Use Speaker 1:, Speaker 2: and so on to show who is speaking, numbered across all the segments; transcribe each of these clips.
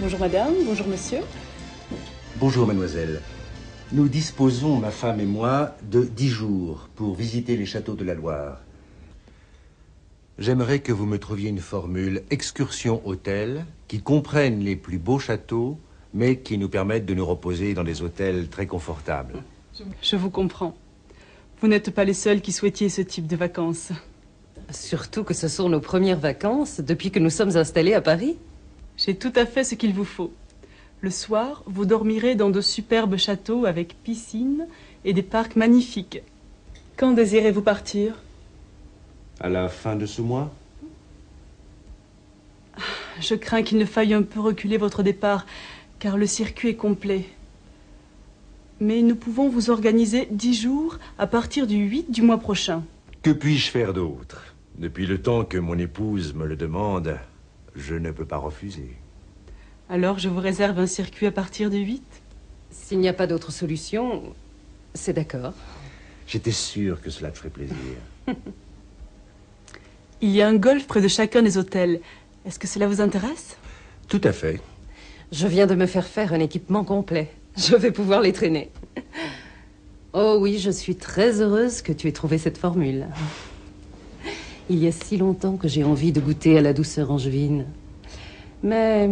Speaker 1: Bonjour madame, bonjour monsieur.
Speaker 2: Bonjour mademoiselle. Nous disposons, ma femme et moi, de 10 jours pour visiter les châteaux de la Loire. J'aimerais que vous me trouviez une formule excursion-hôtel qui comprenne les plus beaux châteaux, mais qui nous permette de nous reposer dans des hôtels très confortables.
Speaker 1: Je vous comprends. Vous n'êtes pas les seuls qui souhaitiez ce type de vacances.
Speaker 3: Surtout que ce sont nos premières vacances depuis que nous sommes installés à Paris.
Speaker 1: J'ai tout à fait ce qu'il vous faut. Le soir, vous dormirez dans de superbes châteaux avec piscine et des parcs magnifiques. Quand désirez-vous partir?
Speaker 2: À la fin de ce mois?
Speaker 1: Je crains qu'il ne faille un peu reculer votre départ, car le circuit est complet. Mais nous pouvons vous organiser 10 jours à partir du 8 du mois prochain.
Speaker 2: Que puis-je faire d'autre? Depuis le temps que mon épouse me le demande, je ne peux pas refuser.
Speaker 1: Alors je vous réserve un circuit à partir du 8.
Speaker 3: S'il n'y a pas d'autre solution, c'est d'accord.
Speaker 2: J'étais sûr que cela te ferait plaisir.
Speaker 1: Il y a un golf près de chacun des hôtels. Est-ce que cela vous intéresse?
Speaker 2: Tout à fait.
Speaker 3: Je viens de me faire un équipement complet. Je vais pouvoir les traîner. Oh oui, je suis très heureuse que tu aies trouvé cette formule. Il y a si longtemps que j'ai envie de goûter à la douceur angevine. Mais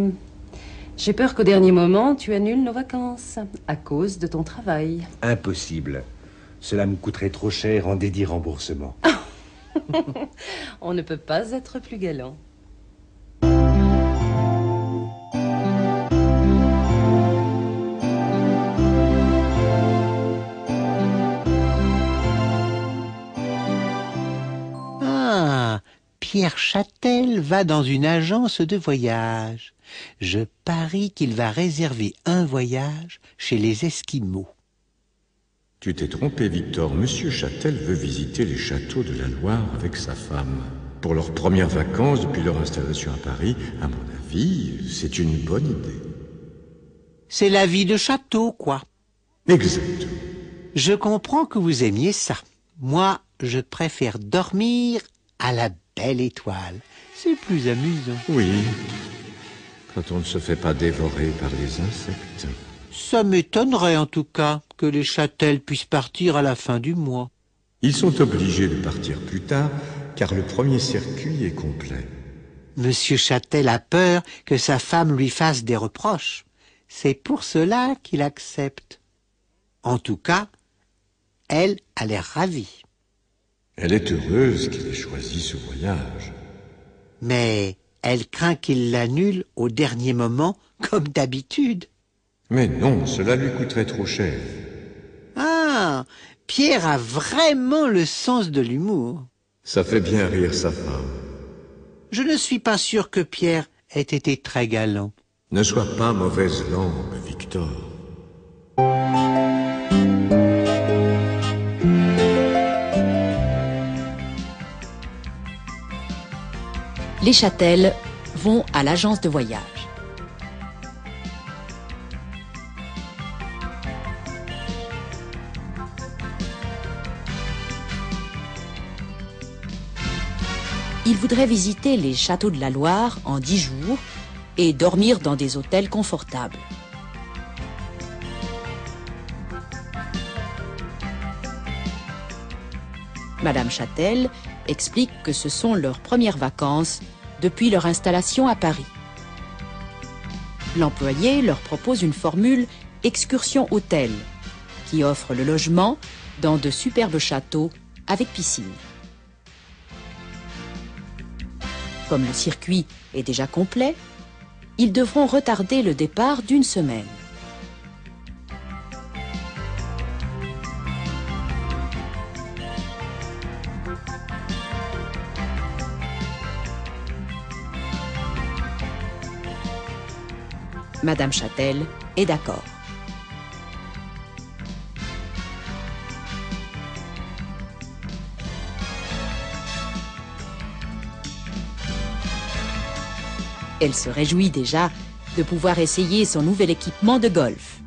Speaker 3: j'ai peur qu'au dernier moment, tu annules nos vacances à cause de ton travail.
Speaker 2: Impossible. Cela me coûterait trop cher en dédit remboursement.
Speaker 3: On ne peut pas être plus galant.
Speaker 4: Ah, Pierre Châtel va dans une agence de voyage. Je parie qu'il va réserver un voyage chez les Esquimaux.
Speaker 5: Tu t'es trompé, Victor. Monsieur Châtel veut visiter les châteaux de la Loire avec sa femme. Pour leurs premières vacances depuis leur installation à Paris, à mon avis, c'est une bonne idée.
Speaker 4: C'est la vie de château, quoi.
Speaker 5: Exactement.
Speaker 4: Je comprends que vous aimiez ça. Moi, je préfère dormir à la belle étoile. C'est plus amusant.
Speaker 5: Oui, quand on ne se fait pas dévorer par les insectes.
Speaker 4: Ça m'étonnerait en tout cas que les Châtel puissent partir à la fin du mois.
Speaker 5: Ils sont obligés de partir plus tard, car le premier circuit est complet.
Speaker 4: Monsieur Châtel a peur que sa femme lui fasse des reproches. C'est pour cela qu'il accepte. En tout cas, elle a l'air ravie.
Speaker 5: Elle est heureuse qu'il ait choisi ce voyage.
Speaker 4: Mais elle craint qu'il l'annule au dernier moment, comme d'habitude.
Speaker 5: Mais non, cela lui coûterait trop cher.
Speaker 4: Ah, Pierre a vraiment le sens de l'humour.
Speaker 5: Ça fait bien rire sa femme.
Speaker 4: Je ne suis pas sûr que Pierre ait été très galant.
Speaker 5: Ne sois pas mauvaise langue, Victor.
Speaker 6: Les Châtel vont à l'agence de voyage. Ils voudraient visiter les châteaux de la Loire en 10 jours et dormir dans des hôtels confortables. Madame Châtel explique que ce sont leurs premières vacances depuis leur installation à Paris. L'employé leur propose une formule excursion-hôtel qui offre le logement dans de superbes châteaux avec piscine. Comme le circuit est déjà complet, ils devront retarder le départ d'1 semaine. Madame Châtel est d'accord. Elle se réjouit déjà de pouvoir essayer son nouvel équipement de golf.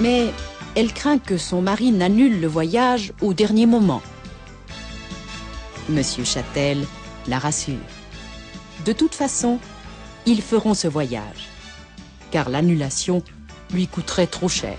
Speaker 6: Mais elle craint que son mari n'annule le voyage au dernier moment. Monsieur Châtel la rassure. De toute façon, ils feront ce voyage, car l'annulation lui coûterait trop cher.